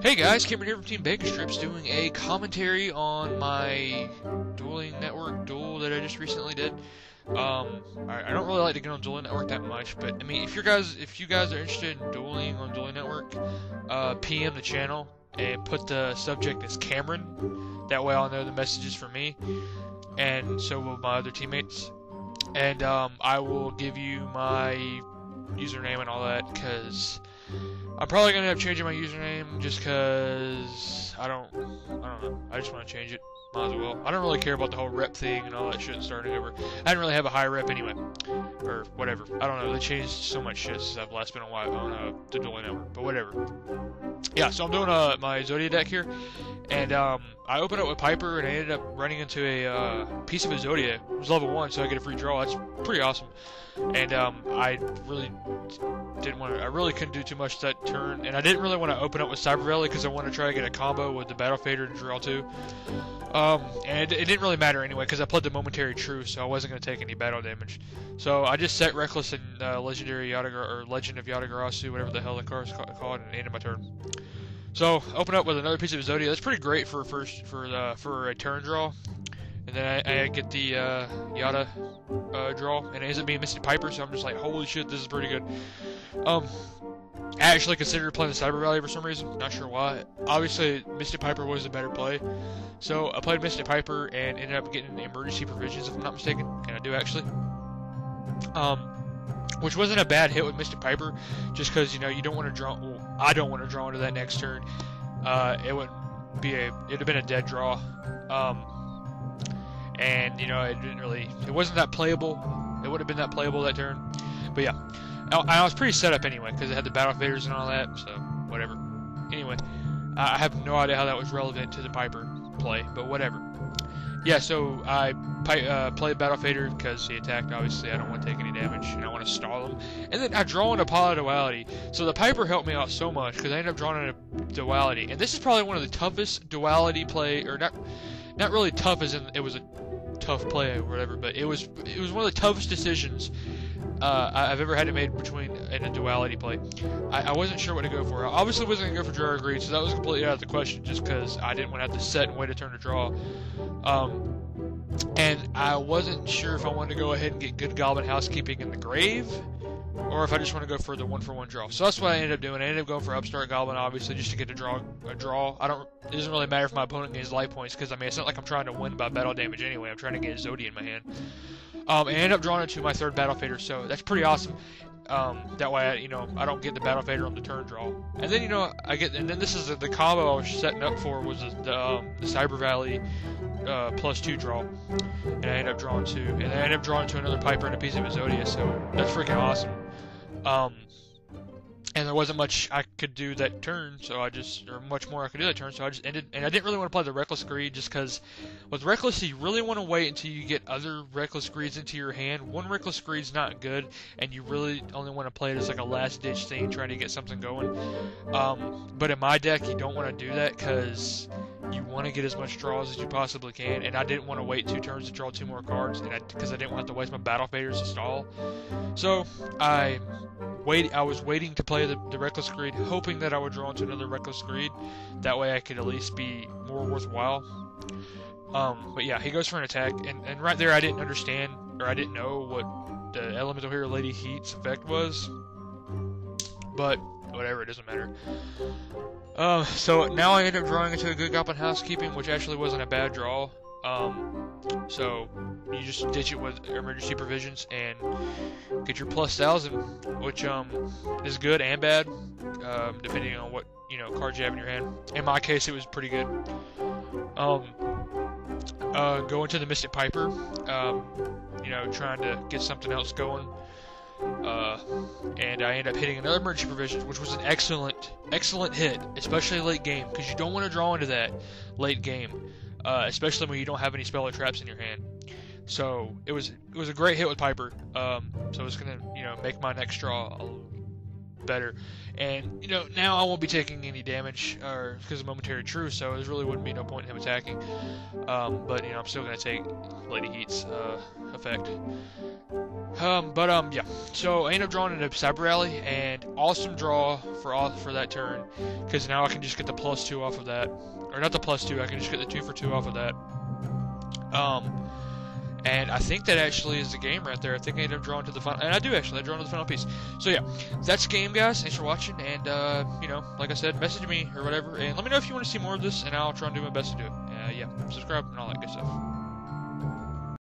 Hey guys, Cameron here from Team Bacon Strips doing a commentary on my dueling network duel that I just recently did. I don't really like to get on dueling network that much, but I mean, if you guys are interested in dueling on dueling network, PM the channel and put the subject as Cameron. That way I'll know the message is for me, and so will my other teammates. And I will give you my username and all that, because I'm probably gonna end up changing my username just cause I don't know. I just want to change it. Might as well. I don't really care about the whole rep thing and all that shit starting over. I didn't really have a high rep anyway, or whatever. I don't know. They changed so much shit since I've last been on the Duel network, but whatever. Yeah, so I'm doing my Exodia deck here, and I opened up with Piper and I ended up running into a piece of Exodia. It was level 1, so I get a free draw. That's pretty awesome. And I really I really couldn't do too much that turn, and I didn't really want to open up with Cyber Rally because I want to try to get a combo with the Battle Fader and Duel too. And it didn't really matter anyway because I played the Momentary Truce, so I wasn't going to take any battle damage. So I just set Reckless and Legendary Yatagarasu, or Legend of Yatagarasu, whatever the hell the card's called, and ended my turn. So open up with another piece of Exodia. That's pretty great for a turn draw. And then I get the Yata draw, and it ends up being Mystic Piper, so I'm just like, holy shit, this is pretty good. I actually considered playing the Cyber Rally for some reason, not sure why. Obviously, Mystic Piper was a better play, so I played Mystic Piper and ended up getting Emergency Provisions, if I'm not mistaken, and I do actually. Which wasn't a bad hit with Mystic Piper, just because, you know, you don't want to draw, well, I don't want to draw into that next turn. It'd have been a dead draw. And, you know, it wasn't that playable. It would have been that playable that turn. But yeah, I was pretty set up anyway, because it had the Battle Faders and all that, so whatever. Anyway, I have no idea how that was relevant to the Piper play, but whatever. Yeah, so I played Battle Fader because he attacked, obviously. I don't want to take any damage, and I want to stall him. And then I draw in a Poly Duality. So the Piper helped me out so much, because I ended up drawing in a Duality. And this is probably one of the toughest Duality play, or not really tough as in it was a tough play or whatever, but it was one of the toughest decisions I've ever had to make in a Duality play. I wasn't sure what to go for. I obviously wasn't going to go for Draw or Greed, so that was completely out of the question, just because I didn't want to have to set and wait a turn to draw. And I wasn't sure if I wanted to go ahead and get good Goblin Housekeeping in the grave, or if I just want to go for the 1-for-1 draw. So that's what I ended up doing. I ended up going for Upstart Goblin, obviously, just to get a draw. It doesn't really matter if my opponent gets life points, because I mean, it's not like I'm trying to win by battle damage anyway. I'm trying to get Exodia in my hand. I ended up drawing into my third Battle Fader, so that's pretty awesome. That way, I don't get the Battle Fader on the turn draw. And then, and then this is the combo I was setting up for was the Cyber Valley +2 draw. And I ended up drawing 2. And then I ended up drawing to another Piper and a piece of Exodia, so that's freaking awesome. And there wasn't much I could do that turn, or much more I could do that turn, so I just ended, and I didn't really want to play the Reckless Greed, just because with Reckless, you really want to wait until you get other Reckless Greeds into your hand. One Reckless Greed's not good, and you really only want to play it as like a last-ditch thing, trying to get something going. But in my deck, you don't want to do that, because you want to get as much draws as you possibly can, and I didn't want to wait 2 turns to draw 2 more cards, because I didn't want to waste my Battle Faders to stall. So, I was waiting to play the Reckless Greed, hoping that I would draw into another Reckless Greed. That way I could at least be more worthwhile. But yeah, he goes for an attack, and right there I didn't understand, or I didn't know what the Elemental Hero Lady Heat's effect was. But, whatever, it doesn't matter. So now I end up drawing into a good Goblin Housekeeping, which actually wasn't a bad draw. So you just ditch it with Emergency Provisions and get your +1000, which is good and bad, depending on what cards you have in your hand. In my case, it was pretty good. Going to the Mystic Piper, trying to get something else going. And I end up hitting another Emergency Provisions, which was an excellent hit, especially late game, because you don't want to draw into that late game. Especially when you don't have any spell or traps in your hand. So it was a great hit with Piper. So it's gonna make my next draw better. And, you know, now I won't be taking any damage because of Momentary Truce, so there really wouldn't be no point in him attacking. But, you know, I'm still going to take Lady Heat's effect. Yeah. So I end up drawing into Cyber Rally, and awesome draw for that turn, because now I can just get the +2 off of that. Or not the +2, I can just get the 2 for 2 off of that. And I think that actually is the game right there. I think I ended up drawing to the final, and I do actually, I draw to the final piece. So yeah, that's the game, guys. Thanks for watching, and you know, like I said, message me or whatever, and let me know if you want to see more of this, and I'll try and do my best to do it. Yeah, subscribe and all that good stuff.